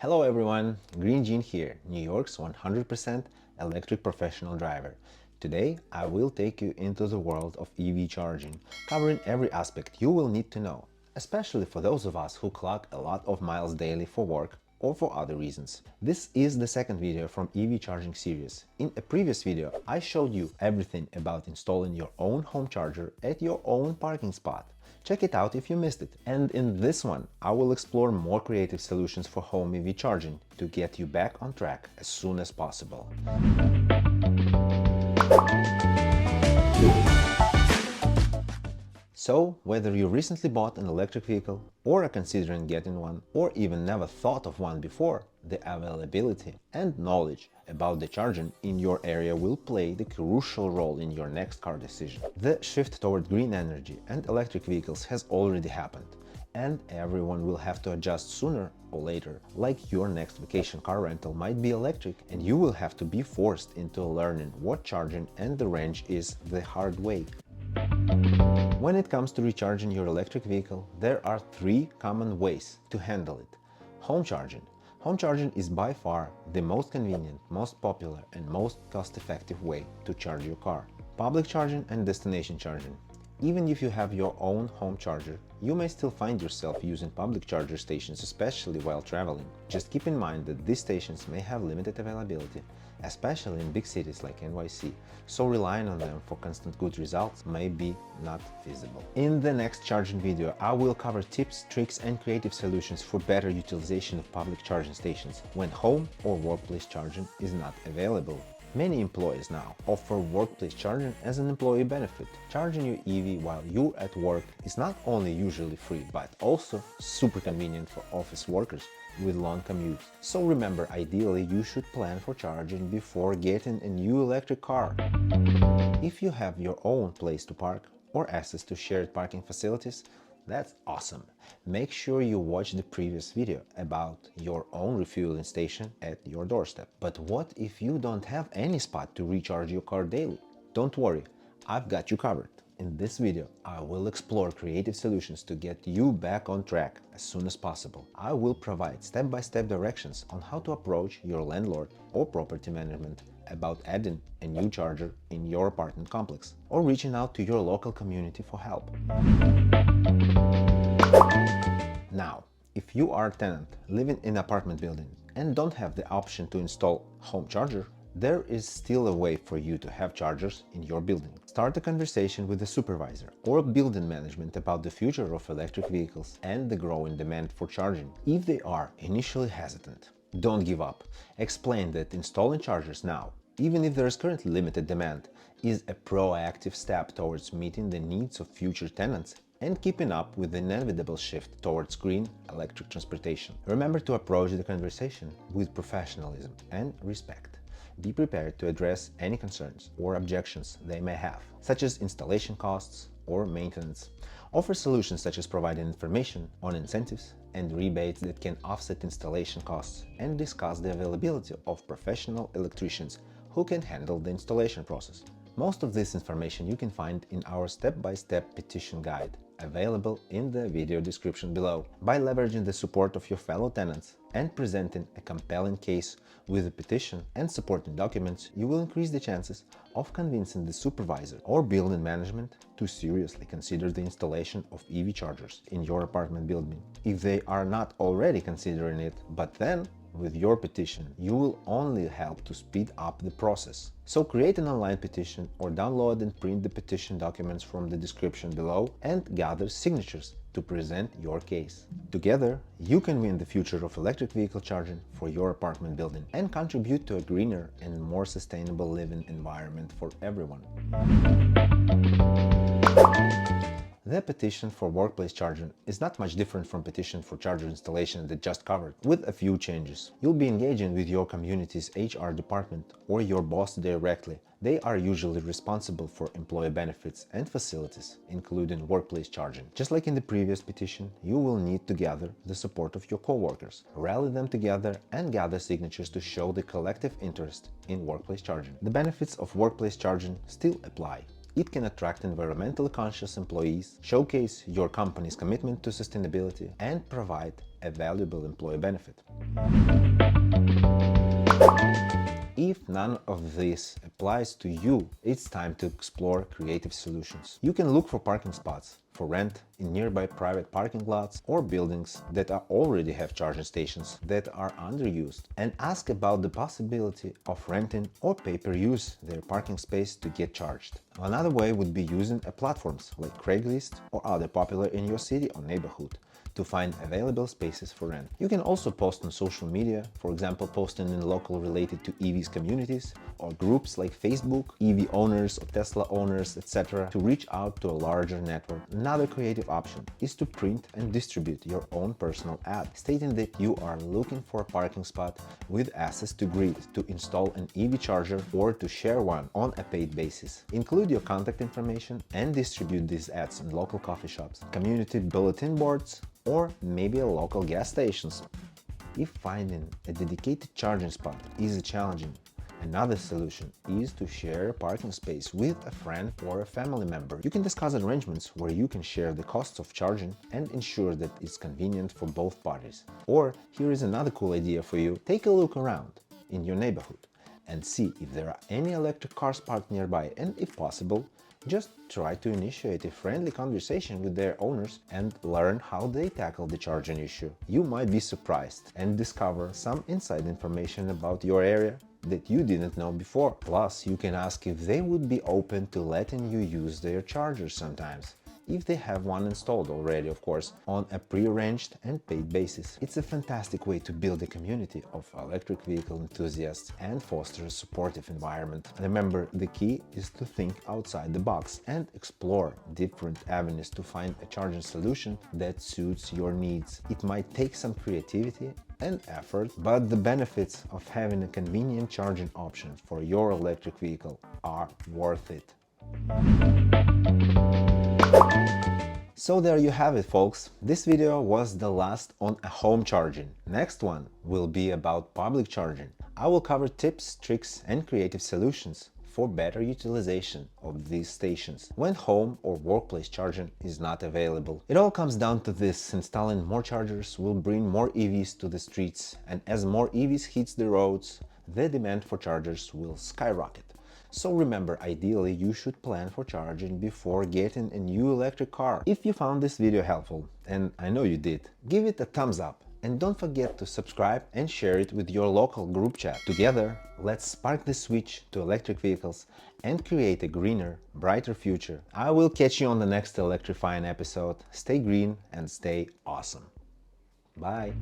Hello everyone, Green Jean here, New York's 100% electric professional driver. Today I will take you into the world of EV charging, covering every aspect you will need to know, especially for those of us who clock a lot of miles daily for work or for other reasons. This is the second video from EV charging series. In a previous video I showed you everything about installing your own home charger at your own parking spot. Check it out if you missed it. And in this one, I will explore more creative solutions for home EV charging to get you back on track as soon as possible. So, whether you recently bought an electric vehicle, or are considering getting one, or even never thought of one before, the availability and knowledge about the charging in your area will play the crucial role in your next car decision. The shift toward green energy and electric vehicles has already happened, and everyone will have to adjust sooner or later. Like your next vacation car rental might be electric, and you will have to be forced into learning what charging and the range is the hard way. When it comes to recharging your electric vehicle, there are three common ways to handle it. Home charging. Home charging is by far the most convenient, most popular and most cost-effective way to charge your car. Public charging and destination charging. Even if you have your own home charger, you may still find yourself using public charger stations, especially while traveling. Just keep in mind that these stations may have limited availability, especially in big cities like NYC, so relying on them for constant good results may be not feasible. In the next charging video, I will cover tips, tricks and creative solutions for better utilization of public charging stations when home or workplace charging is not available. Many employers now offer workplace charging as an employee benefit. Charging your EV while you're at work is not only usually free, but also super convenient for office workers with long commutes. So remember, ideally you should plan for charging before getting a new electric car. If you have your own place to park or access to shared parking facilities, that's awesome. Make sure you watch the previous video about your own refueling station at your doorstep. But what if you don't have any spot to recharge your car daily? Don't worry, I've got you covered. In this video, I will explore creative solutions to get you back on track as soon as possible. I will provide step-by-step directions on how to approach your landlord or property management about adding a new charger in your apartment complex or reaching out to your local community for help. Now, if you are a tenant living in an apartment building and don't have the option to install home charger, there is still a way for you to have chargers in your building. Start a conversation with the supervisor or building management about the future of electric vehicles and the growing demand for charging. If they are initially hesitant, don't give up. Explain that installing chargers now, even if there is currently limited demand, is a proactive step towards meeting the needs of future tenants and keeping up with the inevitable shift towards green electric transportation. Remember to approach the conversation with professionalism and respect. Be prepared to address any concerns or objections they may have, such as installation costs or maintenance. Offer solutions such as providing information on incentives and rebates that can offset installation costs, and discuss the availability of professional electricians who can handle the installation process. Most of this information you can find in our step-by-step petition guide, available in the video description below. By leveraging the support of your fellow tenants and presenting a compelling case with a petition and supporting documents, you will increase the chances of convincing the supervisor or building management to seriously consider the installation of EV chargers in your apartment building, if they are not already considering it. But then, with your petition, you will only help to speed up the process. So create an online petition or download and print the petition documents from the description below and gather signatures to present your case. Together, you can win the future of electric vehicle charging for your apartment building and contribute to a greener and more sustainable living environment for everyone. The petition for workplace charging is not much different from petition for charger installation that just covered, with a few changes. You'll be engaging with your community's HR department or your boss directly. They are usually responsible for employee benefits and facilities, including workplace charging. Just like in the previous petition, you will need to gather the support of your co-workers, rally them together and gather signatures to show the collective interest in workplace charging. The benefits of workplace charging still apply. It can attract environmentally conscious employees, showcase your company's commitment to sustainability, and provide a valuable employee benefit. If none of this applies to you, it's time to explore creative solutions. You can look for parking spots for rent in nearby private parking lots or buildings that already have charging stations that are underused, and ask about the possibility of renting or pay-per-use their parking space to get charged. Another way would be using platforms like Craigslist or other popular in your city or neighborhood to find available spaces for rent. You can also post on social media, for example posting in local related to EVs communities or groups like Facebook, EV owners or Tesla owners, etc. to reach out to a larger network. Another creative option is to print and distribute your own personal ad, stating that you are looking for a parking spot with access to grid to install an EV charger or to share one on a paid basis. Include your contact information and distribute these ads in local coffee shops, community bulletin boards, or maybe local gas stations. If finding a dedicated charging spot is challenging, another solution is to share a parking space with a friend or a family member. You can discuss arrangements where you can share the costs of charging and ensure that it's convenient for both parties. Or here is another cool idea for you. Take a look around in your neighborhood and see if there are any electric cars parked nearby, and if possible, just try to initiate a friendly conversation with their owners and learn how they tackle the charging issue. You might be surprised and discover some inside information about your area that you didn't know before. Plus, you can ask if they would be open to letting you use their chargers sometimes, if they have one installed already, of course, on a pre-arranged and paid basis. It's a fantastic way to build a community of electric vehicle enthusiasts and foster a supportive environment. Remember, the key is to think outside the box and explore different avenues to find a charging solution that suits your needs. It might take some creativity and effort, but the benefits of having a convenient charging option for your electric vehicle are worth it. So there you have it, folks. This video was the last on a home charging. Next one will be about public charging. I will cover tips, tricks and creative solutions for better utilization of these stations when home or workplace charging is not available. It all comes down to this: installing more chargers will bring more EVs to the streets, and as more EVs hits the roads, the demand for chargers will skyrocket. So remember, ideally you should plan for charging before getting a new electric car. If you found this video helpful, and I know you did, give it a thumbs up. And don't forget to subscribe and share it with your local group chat. Together, let's spark the switch to electric vehicles and create a greener, brighter future. I will catch you on the next electrifying episode. Stay green and stay awesome. Bye.